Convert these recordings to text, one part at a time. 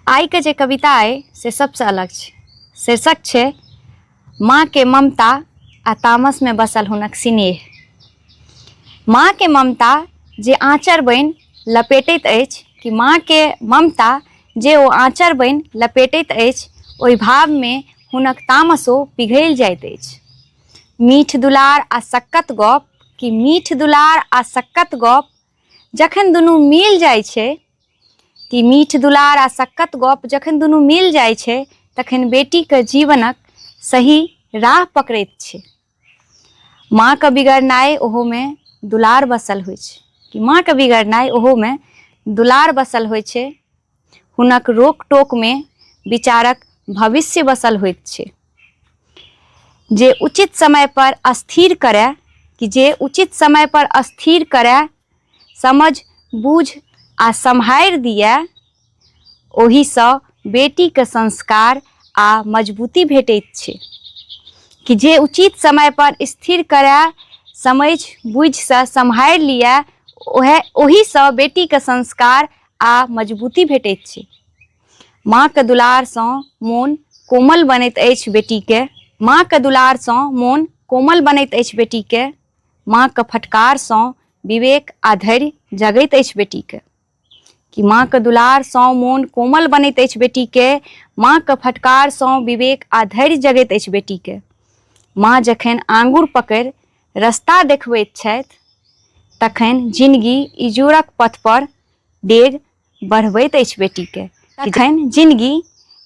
आई के जे कविता है से सबसे अलग है। शीर्षक है माँ के ममता आ तामस में बसल हुनक स्नेह। माँ के ममता जे आँचर बनि लपेटैत अछि कि माँ के ममता जे ओ आँचर बनि लपेटैत अछि ओहि भाव में हुनक तामसो पिघलि जाइत अछि। मीठ दुलार आ सक्कत गप कि मीठ दुलार आ सक्कत गप जखन दुनू मिल जाइ छै कि मीठ दुलार आ सक्कत गप जखन दुनू मिल जाइ छै तखन बेटी के जीवनक सही राह पकड़ैत छै। माँ के बिगड़नाइ ओहो में दुलार बसल होइ छै कि माँ के बिगड़नाइ ओहो में दुलार बसल होइ छै। हुनक रोक टोक में विचारक भविष्य बसल होइत छै जे उचित समय पर अस्थिर करे कि जे उचित समय पर अस्थिर करे समझ बूझ आ सम्हारि दिए ओही सँ बेटी के संस्कार आ मजबूती भेटैत छै कि जे उचित समय पर स्थिर करे समझ बूझ से सम्हारि लिया ओही सँ बेटी के संस्कार आ मजबूती भेटैत छै। माँ के दुलार सँ मोन कोमल बनैत अछि बेटी के। माँ के दुलार सँ मोन कोमल बनैत अछि बेटी के। माँ के फटकार सँ विवेक आ धैर्य जगैत अछि बेटी के कि माँ के दुलार सँ मोन कोमल बनैत अछि बेटी के। माँ के फटकार सँ विवेक आ धैर्य जगैत अछि बेटी के। माँ जखन आँगुर पकड़ि रास्ता देखबैत छथि तखन जिंदगी इजोरक पथ पर डेग बढ़बैत अछि बेटी के। तखन जिंदगी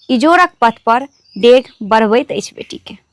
इजोरक पथ पर डेग बढ़बैत अछि बेटी के।